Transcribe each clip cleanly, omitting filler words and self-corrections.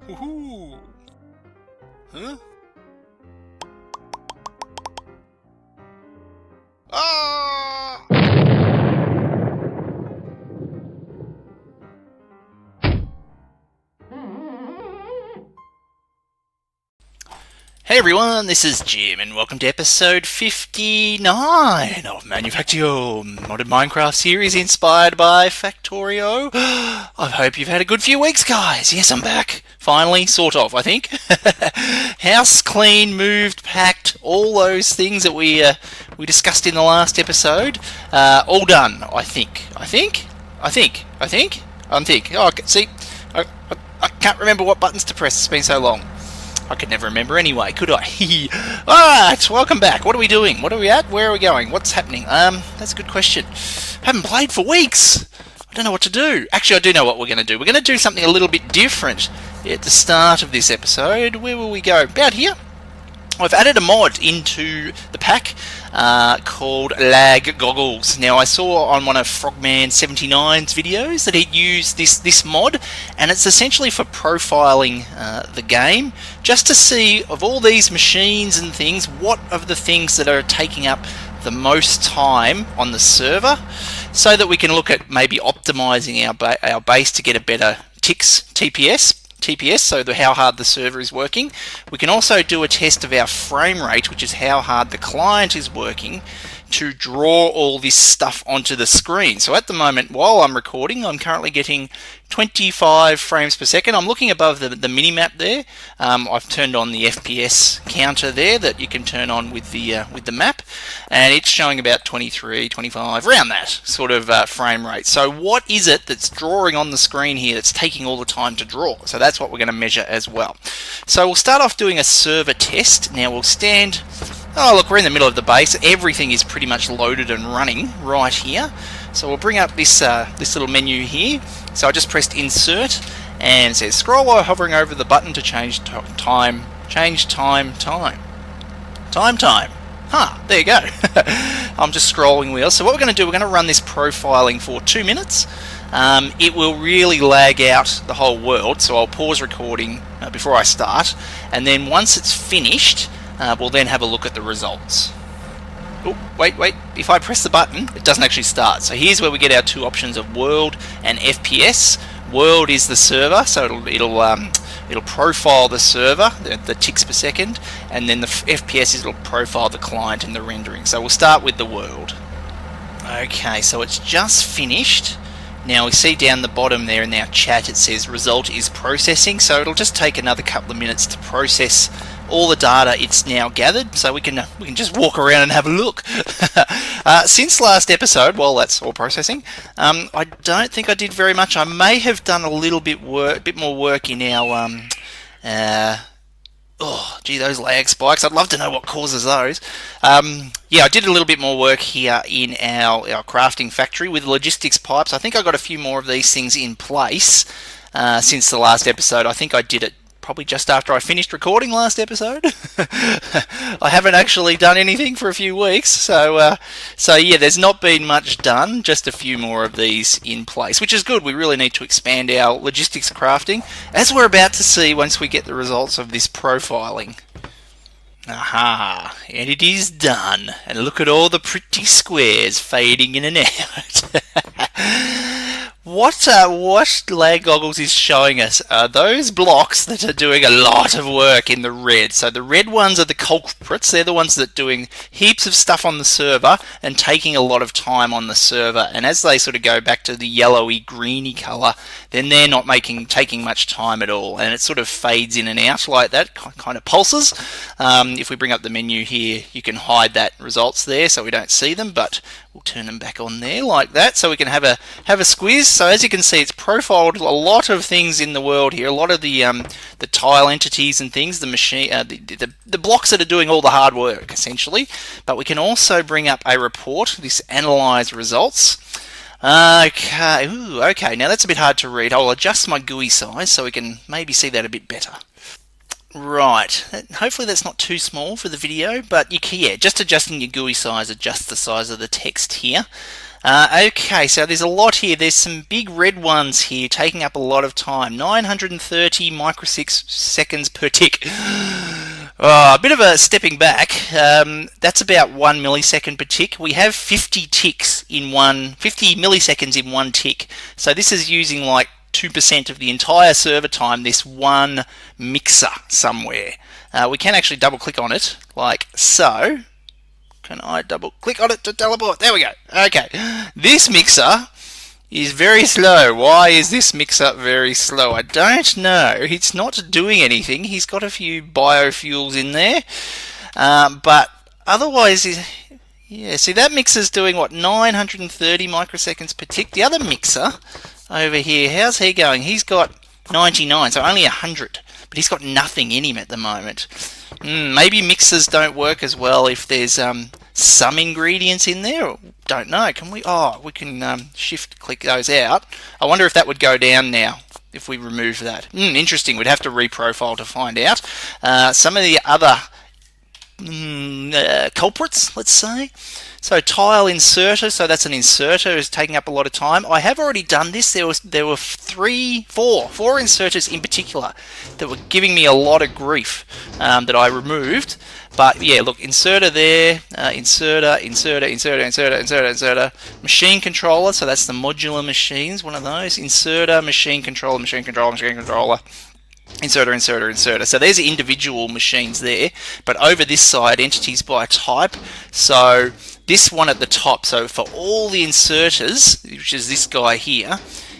Woohoo! Huh? Ah! Hey everyone, this is Jim, and welcome to episode 59 of Manufactio, modded Minecraft series inspired by Factorio. I hope you've had a good few weeks, guys. Yes, I'm back. Finally, sort of, I think. House clean, moved, packed, all those things that we discussed in the last episode. All done, I think. Oh, see, I can't remember what buttons to press. It's been so long. I could never remember anyway, could I? Alright, welcome back. What are we doing? What are we at? Where are we going? What's happening? That's a good question. Haven't played for weeks. I don't know what to do. Actually, I do know what we're going to do. We're going to do something a little bit different at the start of this episode. Where will we go? About here. I've added a mod into the pack called Lag Goggles. Now, I saw on one of Frogman79's videos that he'd used this mod, and it's essentially for profiling the game, just to see of all these machines and things, what of the things that are taking up the most time on the server, so that we can look at maybe optimizing our base to get a better TPS, so how hard the server is working. We can also do a test of our frame rate, which is how hard the client is working, to draw all this stuff onto the screen. So at the moment, while I'm recording, I'm currently getting 25 frames per second. I'm looking above the mini-map there. I've turned on the FPS counter there that you can turn on with the map, and it's showing about 23, 25, around that sort of frame rate. So what is it that's drawing on the screen here that's taking all the time to draw? So that's what we're going to measure as well. So we'll start off doing a server test. Now we'll stand... Oh look, we're in the middle of the base. Everything is pretty much loaded and running right here. So we'll bring up this little menu here. So I just pressed insert, and it says scroll while hovering over the button to change time. There you go. I'm just scrolling wheels. So what we're going to do, we're going to run this profiling for 2 minutes. It will really lag out the whole world, so I'll pause recording before I start, and then once it's finished, we'll then have a look at the results. Oh, wait, if I press the button, it doesn't actually start. So here's where we get our two options of world and FPS. World is the server, so it'll profile the server, the ticks per second, and then the FPS it'll profile the client and the rendering. So we'll start with the world. Okay, so it's just finished. Now we see down the bottom there in our chat it says result is processing, so it'll just take another couple of minutes to process all the data it's now gathered, so we can just walk around and have a look. Since last episode, while that's all processing, I don't think I did very much. I may have done a little bit more work in our oh, gee, those lag spikes. I'd love to know what causes those. Yeah, I did a little bit more work here in our crafting factory with logistics pipes. I think I got a few more of these things in place since the last episode. I think I did it probably just after I finished recording last episode. I haven't actually done anything for a few weeks, so yeah, there's not been much done, just a few more of these in place, which is good. We really need to expand our logistics crafting, as we're about to see once we get the results of this profiling. Aha, and it is done, and look at all the pretty squares fading in and out. What Lag Goggles is showing us are those blocks that are doing a lot of work in the red. So the red ones are the culprits. They're the ones that are doing heaps of stuff on the server and taking a lot of time on the server. And as they sort of go back to the yellowy, greeny colour, then they're not taking much time at all. And it sort of fades in and out like that, kind of pulses. If we bring up the menu here, you can hide that results there so we don't see them, but we'll turn them back on there like that so we can have a squiz. So as you can see, it's profiled a lot of things in the world here, a lot of the tile entities and things, the machine, the blocks that are doing all the hard work essentially. But we can also bring up a report, this analyze results. Okay, okay, now that's a bit hard to read. I'll adjust my GUI size so we can maybe see that a bit better. Right, hopefully that's not too small for the video, but yeah, just adjusting your GUI size adjusts the size of the text here. Okay, so there's a lot here. There's some big red ones here taking up a lot of time. 930 microseconds per tick. Oh, a bit of a stepping back. That's about 1 millisecond per tick. We have 50 milliseconds in one tick. So this is using like 2% of the entire server time, this one mixer somewhere. We can actually double click on it, like so. Can I double click on it to teleport? There we go. Okay. This mixer is very slow. Why is this mixer very slow? I don't know. It's not doing anything. He's got a few biofuels in there. But otherwise, yeah, see that mixer's doing what, 930 microseconds per tick. The other mixer over here, how's he going? He's got 99, so only 100. But he's got nothing in him at the moment. Maybe mixers don't work as well if there's some ingredients in there. Don't know. Can we? Oh, we can shift click those out. I wonder if that would go down now if we remove that. Interesting. We'd have to reprofile to find out. Some of the other culprits, let's say. So tile inserter, so that's an inserter, is taking up a lot of time. I have already done this. There were four inserters in particular that were giving me a lot of grief that I removed. But yeah, look, inserter there, inserter, machine controller, so that's the modular machines, one of those. Inserter, machine controller, inserter. So there's the individual machines there, but over this side, entities by type. So this one at the top, so for all the inserters, which is this guy here,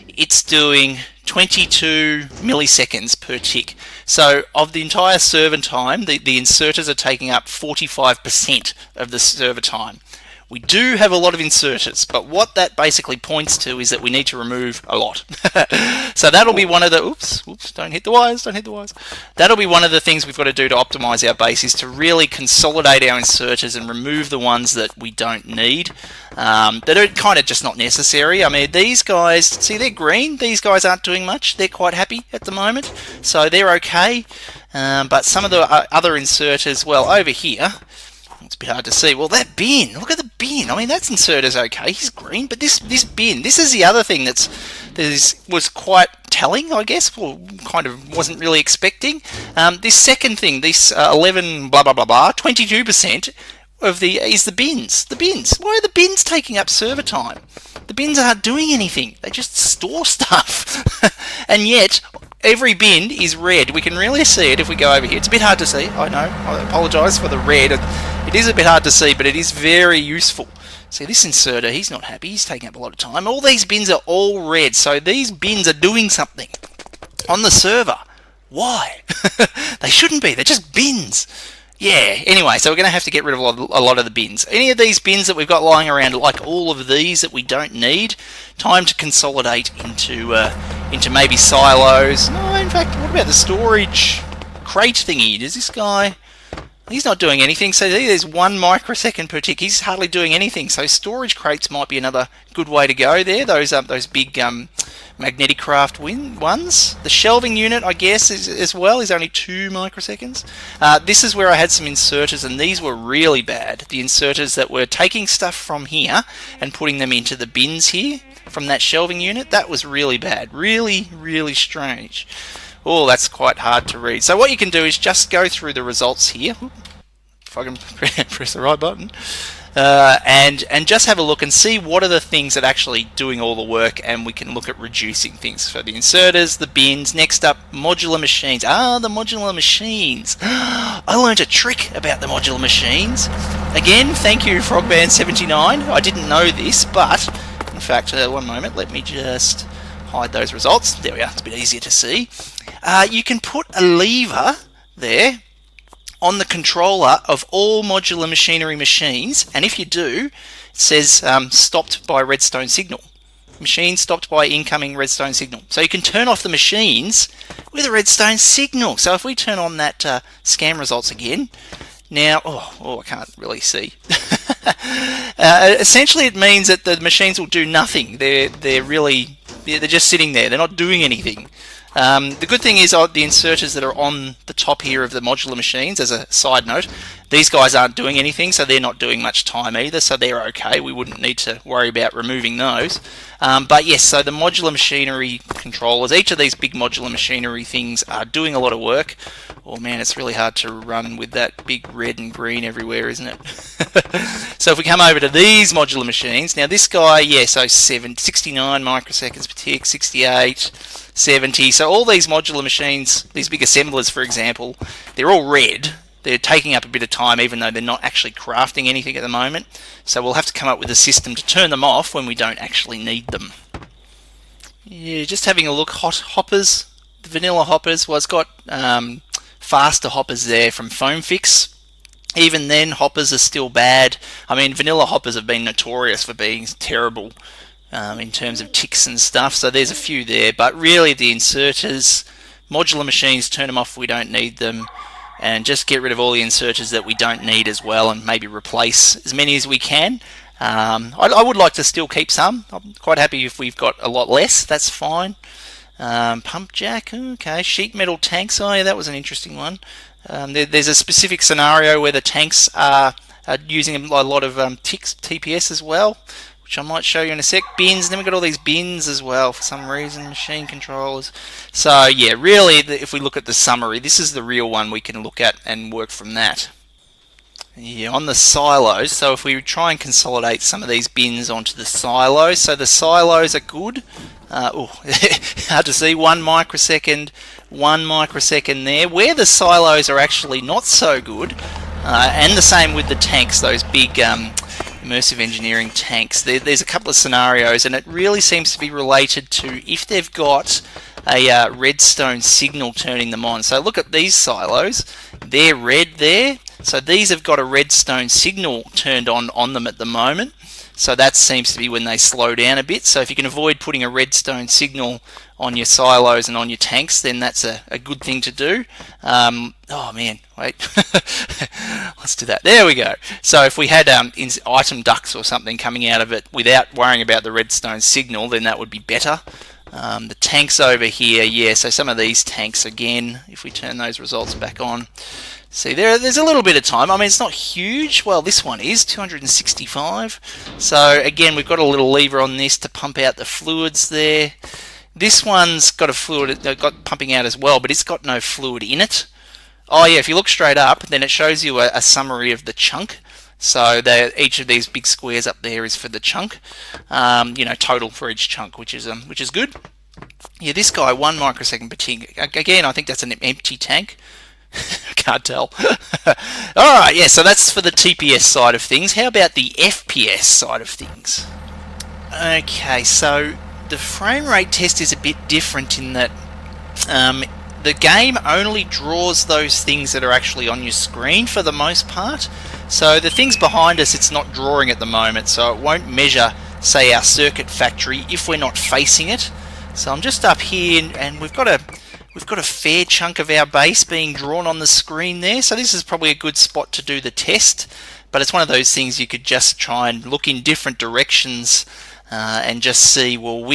it's doing 22 milliseconds per tick. So of the entire server time, the inserters are taking up 45% of the server time. We do have a lot of inserters, but what that basically points to is that we need to remove a lot. So that'll be one of the, oops, don't hit the wires. That'll be one of the things we've got to do to optimize our base, is to really consolidate our inserters and remove the ones that we don't need, that are kind of just not necessary. I mean, these guys, see, they're green. These guys aren't doing much. They're quite happy at the moment, so they're okay. But some of the other inserters, well, over here, it's a bit hard to see. Well, that bin, look at the bin. I mean, that inserter's okay. He's green, but this bin, this is the other thing that was quite telling, I guess. Well, kind of wasn't really expecting. This second thing, this 11 blah blah blah blah, 22% of is the bins. The bins. Why are the bins taking up server time? The bins aren't doing anything. They just store stuff, and yet every bin is red. We can really see it if we go over here. It's a bit hard to see, I know. I apologise for the red. It is a bit hard to see, but it is very useful. See, this inserter, he's not happy. He's taking up a lot of time. All these bins are all red, so these bins are doing something on the server. Why? They shouldn't be. They're just bins. Yeah, anyway, so we're going to have to get rid of a lot of the bins. Any of these bins that we've got lying around, like all of these that we don't need, time to consolidate into maybe silos. No, in fact, what about the storage crate thingy? Does this guy... He's not doing anything, so there's 1 microsecond per tick. He's hardly doing anything, so storage crates might be another good way to go there. Those big magnetic craft ones. The shelving unit, I guess, as well, is only 2 microseconds. This is where I had some inserters, and these were really bad. The inserters that were taking stuff from here and putting them into the bins here from that shelving unit, that was really bad. Really, really strange. Oh, that's quite hard to read. So what you can do is just go through the results here. If I can press the right button. And just have a look and see what are the things that are actually doing all the work, and we can look at reducing things. For the inserters, the bins. Next up, modular machines. The modular machines. I learned a trick about the modular machines. Again, thank you, Frogman79. I didn't know this, but in fact, one moment, let me just hide those results. There we are, it's a bit easier to see. You can put a lever there on the controller of all modular machinery machines, and if you do, it says stopped by redstone signal. Machine stopped by incoming redstone signal. So you can turn off the machines with a redstone signal. So if we turn on that scan results again, now, I can't really see. Essentially it means that the machines will do nothing. They're just sitting there. They're not doing anything. The good thing is the inserters that are on the top here of the modular machines, as a side note, these guys aren't doing anything, so they're not doing much time either, so they're okay. We wouldn't need to worry about removing those. But yes, so the modular machinery controllers, each of these big modular machinery things are doing a lot of work. Oh man, it's really hard to run with that big red and green everywhere, isn't it? So if we come over to these modular machines, now this guy, yeah, so 69 microseconds per tick, 68, 70. So all these modular machines, these big assemblers for example, they're all red. They're taking up a bit of time even though they're not actually crafting anything at the moment. So we'll have to come up with a system to turn them off when we don't actually need them. Yeah, just having a look, hot hoppers, the vanilla hoppers, well, it's got faster hoppers there from Foam Fix. Even then, hoppers are still bad. I mean, vanilla hoppers have been notorious for being terrible in terms of ticks and stuff, so there's a few there, but really the inserters, modular machines, turn them off if we don't need them, and just get rid of all the inserters that we don't need as well, and maybe replace as many as we can. I would like to still keep some. I'm quite happy if we've got a lot less, that's fine. Pump jack, okay. Sheet metal tanks, oh yeah, that was an interesting one. There's a specific scenario where the tanks are using a lot of TPS as well, which I might show you in a sec. Bins, then we've got all these bins as well for some reason, machine controllers. So yeah, really, if we look at the summary, this is the real one we can look at and work from that. Yeah, on the silos, so if we try and consolidate some of these bins onto the silos, so the silos are good. Hard to see, 1 microsecond, 1 microsecond there. Where the silos are actually not so good, and the same with the tanks, those big immersive engineering tanks. There's a couple of scenarios, and it really seems to be related to if they've got a redstone signal turning them on. So look at these silos, they're red there. So these have got a redstone signal turned on them at the moment. So that seems to be when they slow down a bit. So if you can avoid putting a redstone signal on your silos and on your tanks, then that's a good thing to do. Oh man, wait. Let's do that. There we go. So if we had item ducts or something coming out of it without worrying about the redstone signal, then that would be better. The tanks over here, yeah, so some of these tanks again, if we turn those results back on, see there's a little bit of time. I mean, it's not huge. Well, this one is 265. So again, we've got a little lever on this to pump out the fluids there. This one's got a fluid, got pumping out as well, but it's got no fluid in it. Oh yeah, if you look straight up, then it shows you a summary of the chunk. So each of these big squares up there is for the chunk, total for each chunk, which is good. Yeah, this guy, 1 microsecond per tick. Again, I think that's an empty tank. Can't tell. Alright, yeah, so that's for the TPS side of things. How about the FPS side of things? Okay, so the frame rate test is a bit different in that the game only draws those things that are actually on your screen for the most part. So the things behind us, it's not drawing at the moment, so it won't measure, say, our circuit factory if we're not facing it. So I'm just up here, and we've got a fair chunk of our base being drawn on the screen there. So this is probably a good spot to do the test. But it's one of those things you could just try and look in different directions and just see, well,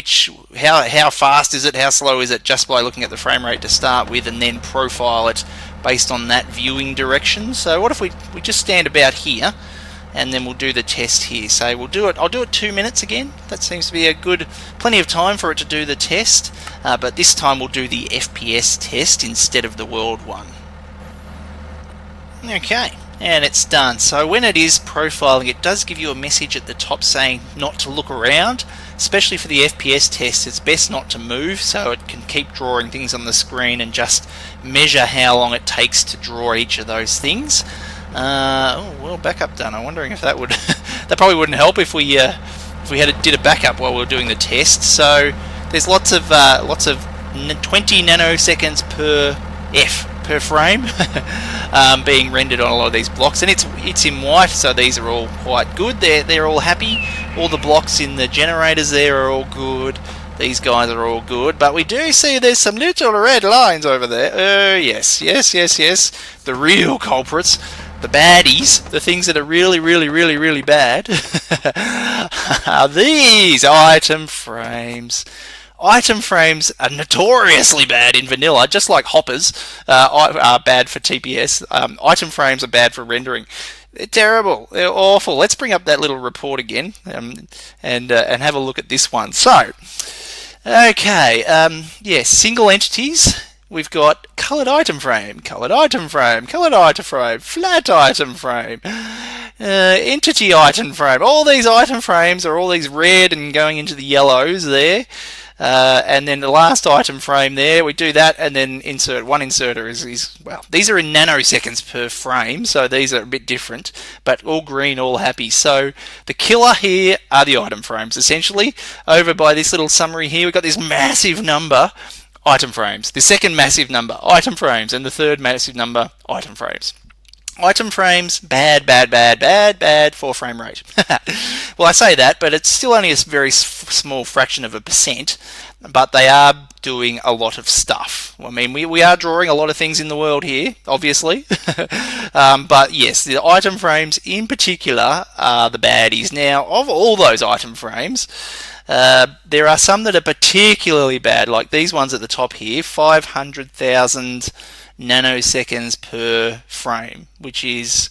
how fast is it, how slow is it, just by looking at the frame rate to start with, and then profile it based on that viewing direction. So what if we just stand about here, and then we'll do the test here. So I'll do it 2 minutes again. That seems to be plenty of time for it to do the test, but this time we'll do the FPS test instead of the world one. Okay, and it's done. So when it is profiling, it does give you a message at the top saying not to look around. Especially for the FPS test, it's best not to move, so it can keep drawing things on the screen and measure how long it takes to draw each of those things. Well, backup done. I'm wondering if that would that probably wouldn't help if we did a backup while we were doing the test. So there's lots of 20 nanoseconds per frame being rendered on a lot of these blocks, and it's in white, so these are all quite good. They're all happy. All the blocks in the generators there are all good. These guys are all good, but we do see there's some little red lines over there. Yes. The real culprits, the baddies, the things that are really, really, really, really bad, are these item frames. Item frames are notoriously bad in vanilla, just like hoppers are bad for TPS. Item frames are bad for rendering. They're terrible. They're awful. Let's bring up that little report again and have a look at this one. So, okay, yeah, single entities. We've got coloured item frame, coloured item frame, coloured item frame, flat item frame, entity item frame. All these item frames are all these red and going into the yellows there. And then the last item frame there, we do that and then insert. One inserter is, well, these are in nanoseconds per frame, so these are a bit different, but all green, all happy. So the killer here are the item frames, essentially. Over by this little summary here, we've got this massive number, item frames. The second massive number, item frames, and the third massive number, item frames. Item frames, bad for frame rate. Well, I say that, but it's still only a very small fraction of a percent, but they are doing a lot of stuff. I mean, we are drawing a lot of things in the world here, obviously. But yes, the item frames in particular are the baddies. Now, of all those item frames, there are some that are particularly bad, like these ones at the top here, 500,000 nanoseconds per frame, which is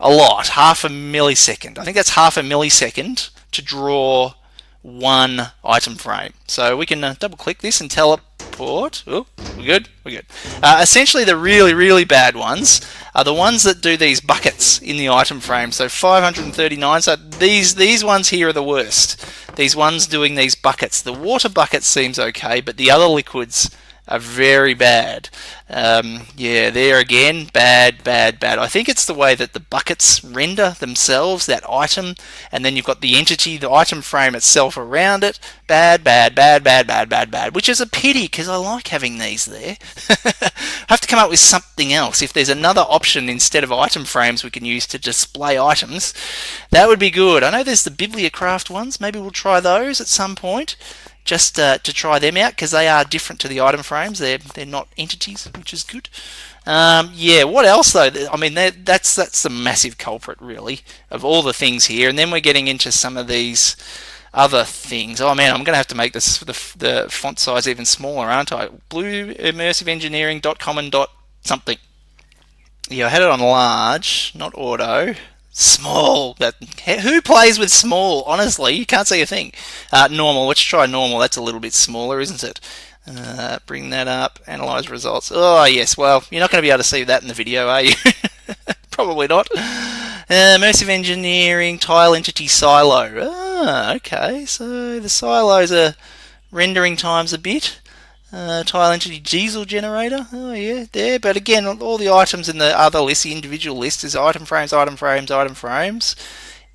a lot, half a millisecond. I think that's half a millisecond to draw one item frame. So we can double click this and teleport. Oh, we're good. Essentially, the really bad ones are the ones that do these buckets in the item frame. So 539. So these ones here are the worst. These ones doing these buckets. The water bucket seems okay, but the other liquids are very bad. Yeah, there again, bad. I think it's the way that the buckets render themselves, that item, and then you've got the entity, the item frame itself around it. Bad, which is a pity because I like having these there. I have to come up with something else. If there's another option instead of item frames we can use to display items, that would be good. I know there's the Bibliocraft ones. Maybe we'll try those at some point, just to try them out, because they are different to the item frames. They're not entities, which is good. Yeah, what else though? I mean, that's the massive culprit, really, of all the things here. And then we're getting into some of these other things. Oh man, I'm going to have to make this the font size even smaller, aren't I? blueimmersiveengineering.com and something. Yeah, I had it on large, not auto. Small. Who plays with small? Honestly, you can't see a thing. Normal. Let's try normal. That's a little bit smaller, isn't it? Bring that up. Analyze results. Oh yes. Well, you're not going to be able to see that in the video, are you? Probably not. Immersive engineering tile entity silo. Okay. So the silos are rendering times a bit. Tile entity diesel generator. Oh yeah, there. But again, all the items in the other list, the individual list, is item frames.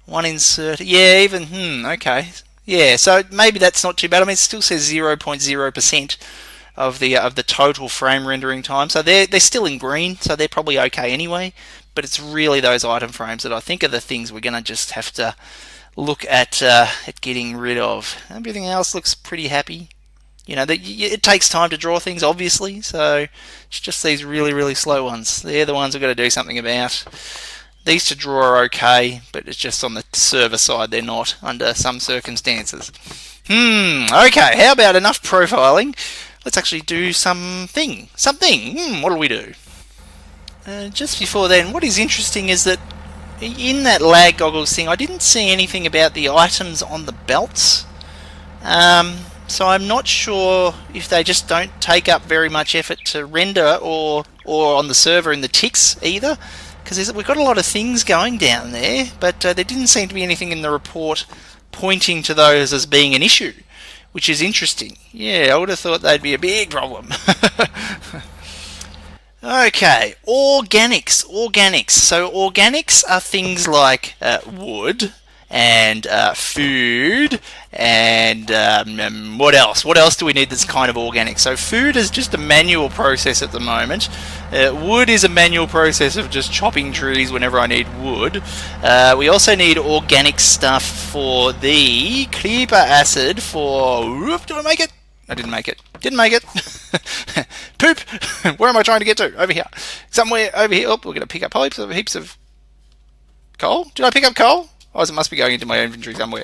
One insert. Yeah, even. Okay. Yeah. So maybe that's not too bad. I mean, it still says 0.0% of the total frame rendering time. So they're still in green. So they're probably okay anyway. But it's really those item frames that I think are the things we're going to just have to look at getting rid of. Everything else looks pretty happy. You know, it takes time to draw things, obviously, so it's just these really slow ones. They're the ones we've got to do something about. These to draw are okay, but it's just on the server side they're not, under some circumstances. Okay, how about enough profiling? Let's actually do something. What do we do? Just before then, what is interesting is that in that lag goggles thing, I didn't see anything about the items on the belts. So I'm not sure if they just don't take up very much effort to render, or on the server in the ticks either, because we've got a lot of things going down there, but there didn't seem to be anything in the report pointing to those as being an issue, which is interesting. Yeah, I would have thought they'd be a big problem. Okay, organics. So organics are things like wood, and food, and what else? What else do we need that's kind of organic? So food is just a manual process at the moment. Wood is a manual process of just chopping trees whenever I need wood. We also need organic stuff for the creeper acid for... Did I make it? I didn't make it. Didn't make it. Poop! Where am I trying to get to? Over here. Somewhere over here. Oh, we're going to pick up heaps of coal. Did I pick up coal? Oh, it must be going into my inventory somewhere.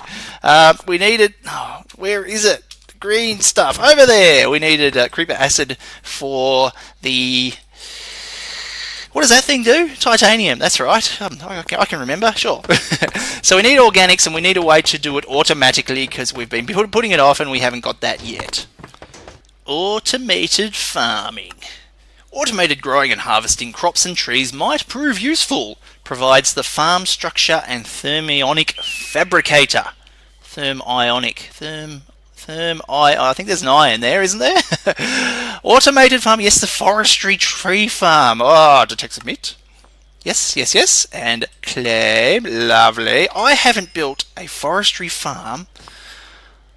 We need it. Oh, where is it? green stuff over there. We needed creeper acid for the... What does that thing do? Titanium, that's right. I can remember, sure. So we need organics and we need a way to do it automatically because we've been putting it off and we haven't got that yet. Automated farming. Automated growing and harvesting crops and trees might prove useful. Provides the farm structure and thermionic fabricator. I think there's an I in there, isn't there? Automated farm, yes, the forestry tree farm. Oh, detect submit. Yes. And claim, lovely. I haven't built a forestry farm,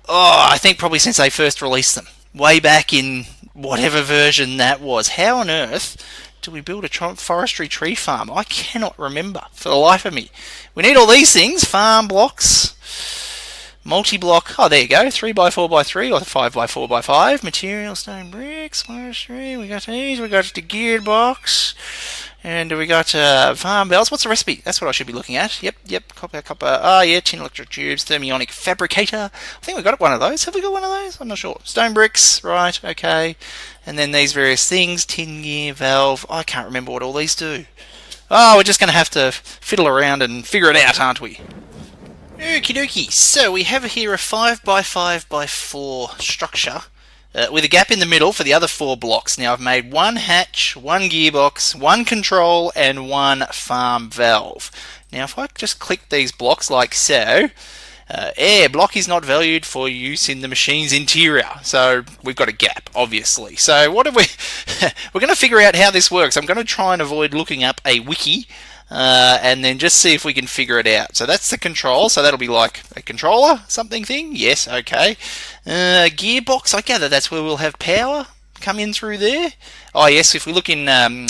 I think probably since they first released them. Way back in whatever version that was. How on earth do we build a forestry tree farm? I cannot remember for the life of me. We need all these things. Farm blocks. Multi-block, there you go, 3x4x3 or 5x4x5, material, stone bricks, forestry, we got these, we got the gearbox, and we got farm bells. What's the recipe? That's what I should be looking at. Yep, copper, tin electric tubes, thermionic fabricator. I think we got one of those. Have we got one of those? I'm not sure. Stone bricks, right, okay. And then these various things, tin gear, valve. I can't remember what all these do. We're just going to have to fiddle around and figure it out, aren't we? Okie dokie, so we have here a 5x5x4 structure with a gap in the middle for the other 4 blocks. Now I've made 1 hatch, 1 gearbox, 1 control and 1 farm valve. Now if I just click these blocks like so, air block is not valued for use in the machine's interior. So we've got a gap, obviously. So what do we... We're going to figure out how this works. I'm going to try and avoid looking up a wiki and then just see if we can figure it out. So that's the control, so that'll be like a controller something thing. Yes, okay. Gearbox, I gather that's where we'll have power come in through there. Oh yes, if we look in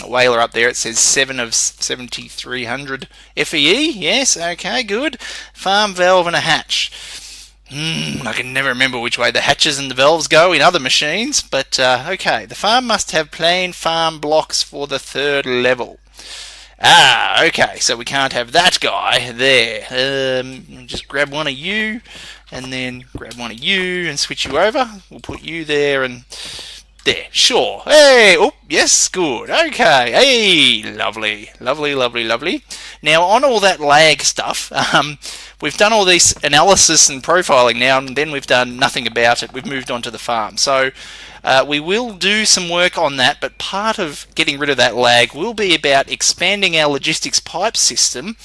Whaler up there, it says 7 of 7300 FEE. Yes, okay, good. Farm valve and a hatch. I can never remember which way the hatches and the valves go in other machines, but okay. The farm must have plain farm blocks for the 3rd level. Okay, so we can't have that guy there. Just grab one of you, and then grab one of you, and switch you over. We'll put you there, and there, sure. Hey, oh, yes, good, okay. Hey, lovely. Now, on all that lag stuff, we've done all this analysis and profiling now, and then we've done nothing about it. We've moved on to the farm. So we will do some work on that, but part of getting rid of that lag will be about expanding our logistics pipe system.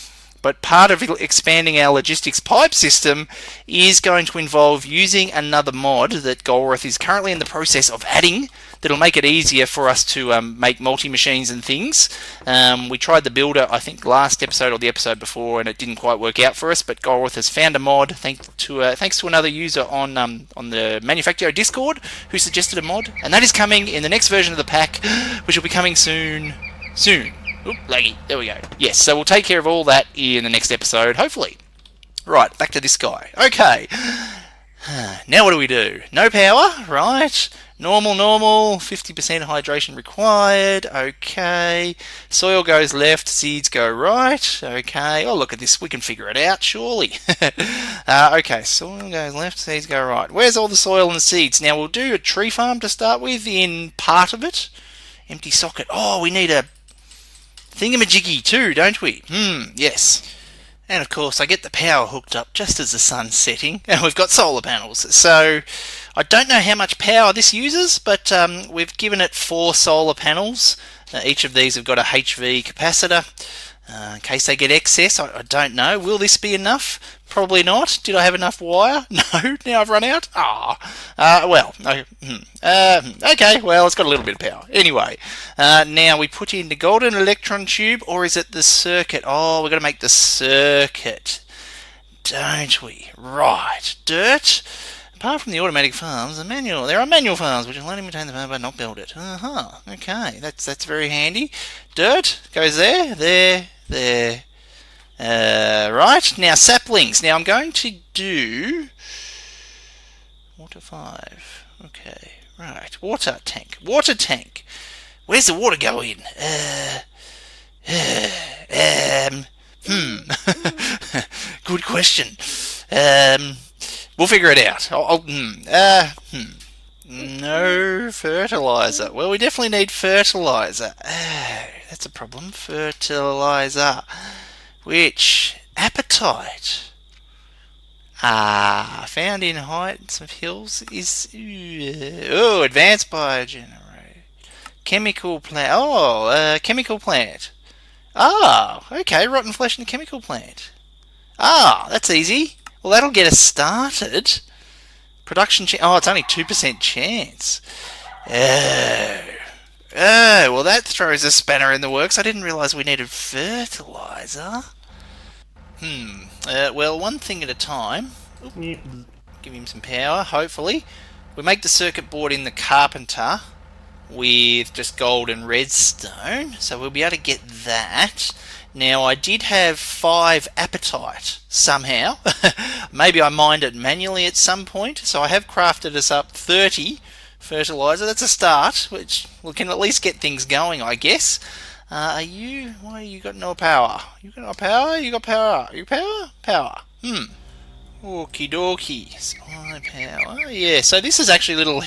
But part of expanding our logistics pipe system is going to involve using another mod that Golworth is currently in the process of adding that'll make it easier for us to make multi-machines and things. We tried the builder, I think, last episode or the episode before, and it didn't quite work out for us, but Golworth has found a mod thanks to another user on the Manufactio Discord who suggested a mod, and that is coming in the next version of the pack, which will be coming soon. Oop, laggy. There we go. Yes, so we'll take care of all that in the next episode, hopefully. Right, back to this guy. Okay. Now what do we do? No power, right? Normal, 50% hydration required, okay. Soil goes left, seeds go right, okay. Oh, look at this, we can figure it out, surely. Okay, soil goes left, seeds go right. Where's all the soil and the seeds? Now, we'll do a tree farm to start with in part of it. Empty socket. Oh, we need a thingamajiggy too, don't we? Yes. And of course I get the power hooked up just as the sun's setting, and we've got solar panels. So I don't know how much power this uses, but we've given it 4 solar panels. Each of these have got a HV capacitor. In case they get excess, I don't know. Will this be enough? Probably not. Did I have enough wire? No. Now I've run out? Okay, well, it's got a little bit of power. Anyway, now we put in the golden electron tube, or is it the circuit? Oh, we've got to make the circuit, don't we? Right. Dirt. Apart from the automatic farms, there are manual farms which will only maintain the farm but not build it. Okay, that's very handy. Dirt goes there. Right, now saplings. Now I'm going to do water 5. Okay, right, water tank. Where's the water go in? Good question. We'll figure it out. No fertilizer. Well, we definitely need fertilizer. That's a problem. Fertilizer. Which? Apatite. Found in heights of hills is... advanced biogenerator. Chemical plant. Chemical plant. Okay, rotten flesh in a chemical plant. That's easy. Well, that'll get us started. Production chance. It's only 2% chance. Well, that throws a spanner in the works. I didn't realise we needed fertilizer. Well, one thing at a time. Give him some power, hopefully. We make the circuit board in the carpenter with just gold and redstone, so we'll be able to get that. Now, I did have 5 apatite somehow. Maybe I mined it manually at some point, so I have crafted us up 30 fertilizer. That's a start, which we can at least get things going, I guess. Why you got no power? You got no power? You got power? You power? Power. Okie dokie. Supply power. Yeah, so this is actually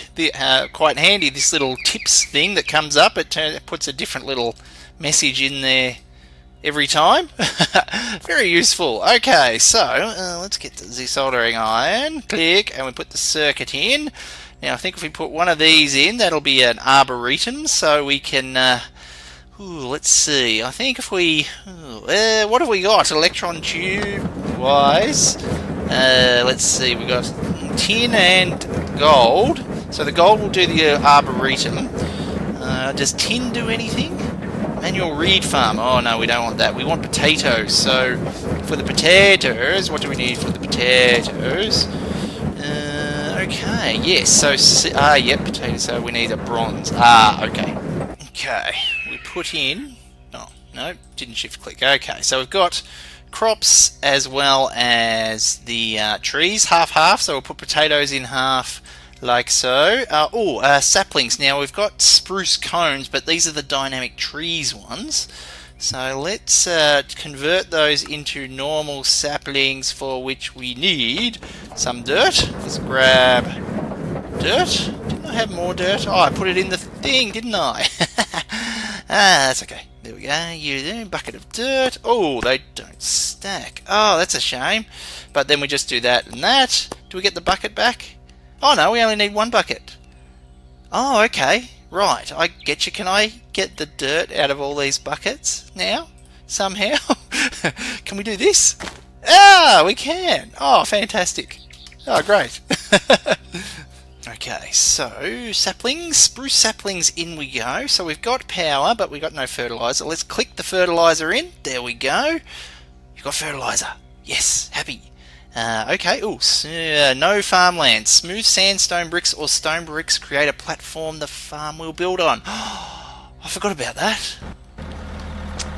quite handy, this little tips thing that comes up. It puts a different little message in there every time. Very useful. Okay, so let's get the soldering iron. Click, and we put the circuit in. Now, I think if we put one of these in, that'll be an arboretum, so we can... let's see. I think if we... what have we got? Electron tube-wise. Let's see. We've got tin and gold. So the gold will do the arboretum. Does tin do anything? Manual reed farm. Oh, no, we don't want that. We want potatoes. So for the potatoes, what do we need for the potatoes? Okay, yes. So, yep, potatoes. So we need a bronze. Okay. Okay. We put in... Oh, no, didn't shift click. Okay, so we've got crops as well as the trees, half-half. So we'll put potatoes in half, like so. Saplings. Now we've got spruce cones, but these are the dynamic trees ones. So let's convert those into normal saplings, for which we need some dirt. Let's grab dirt. Didn't I have more dirt? Oh, I put it in the thing, didn't I? That's okay. There we go. You there, bucket of dirt. Oh, they don't stack. Oh, that's a shame. But then we just do that and that. Do we get the bucket back? Oh no, we only need 1 bucket. Oh, okay. Right, I get you. Can I get the dirt out of all these buckets now? Somehow? Can we do this? We can. Oh, fantastic. Oh, great. Okay, so saplings, spruce saplings, in we go. So we've got power, but we've got no fertilizer. Let's click the fertilizer in. There we go. You've got fertilizer. Yes, happy. Okay, no farmland. Smooth sandstone bricks or stone bricks create a platform the farm will build on. I forgot about that.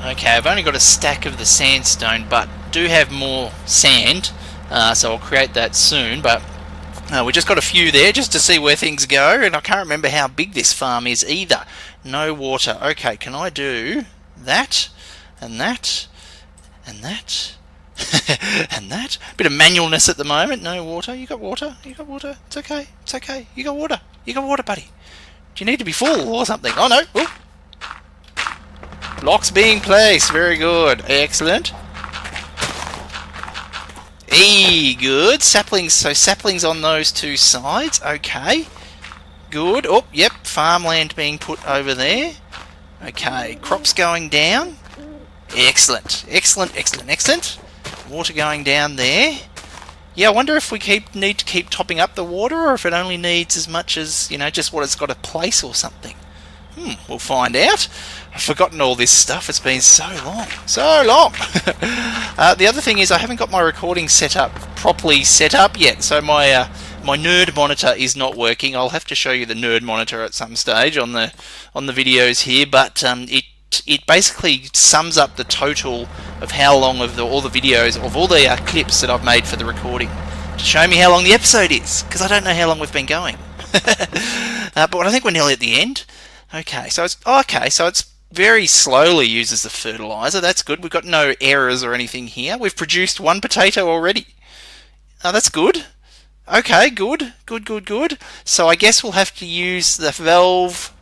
Okay, I've only got a stack of the sandstone, but do have more sand, so I'll create that soon. But we just got a few there just to see where things go, and I can't remember how big this farm is either. No water. Okay, can I do that, and that, and that? And that. Bit of manualness at the moment. No water. You got water? You got water? It's okay. It's okay. You got water. You got water, buddy. Do you need to be full or something? Oh, no. Ooh. Blocks being placed. Very good. Excellent. Good. Saplings. So saplings on those 2 sides. Okay. Good. Oh, yep. Farmland being put over there. Okay. Crops going down. Excellent. Excellent. Excellent. Excellent. Water going down there. Yeah, I wonder if we need to keep topping up the water, or if it only needs as much as, just what it's got a place or something. We'll find out. I've forgotten all this stuff. It's been so long. So long! The other thing is I haven't got my recording properly set up yet, so my nerd monitor is not working. I'll have to show you the nerd monitor at some stage on the videos here, but it basically sums up the total of how long of all the videos, of all the clips that I've made for the recording, to show me how long the episode is, because I don't know how long we've been going. But I think we're nearly at the end. Okay, so it's very slowly uses the fertilizer. That's good. We've got no errors or anything here. We've produced 1 potato already. Oh, that's good. Okay, good. So I guess we'll have to use the valve.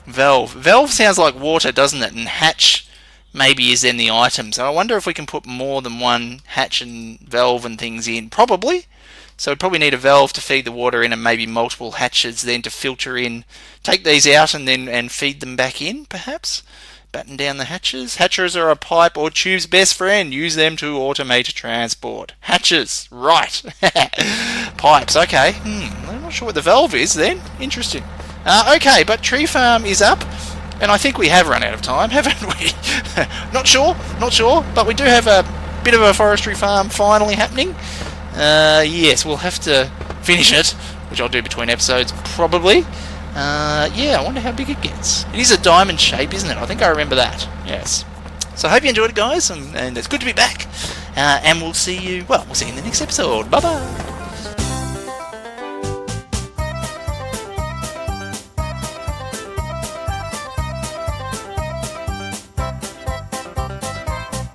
Valve sounds like water, doesn't it? And hatch maybe is in the items. I wonder if we can put more than one hatch and valve and things in. Probably. So we probably need a valve to feed the water in, and maybe multiple hatches then to filter in. Take these out and feed them back in, perhaps. Batten down the hatches. Hatches are a pipe or tube's best friend. Use them to automate transport. Hatches, right. Pipes, okay. I'm not sure what the valve is then. Interesting. Okay, but tree farm is up, and I think we have run out of time, haven't we? Not sure, but we do have a bit of a forestry farm finally happening. Yes, we'll have to finish it, which I'll do between episodes, probably. Yeah, I wonder how big it gets. It is a diamond shape, isn't it? I think I remember that. Yes. So I hope you enjoyed it, guys, and it's good to be back. And we'll see you in the next episode. Bye-bye.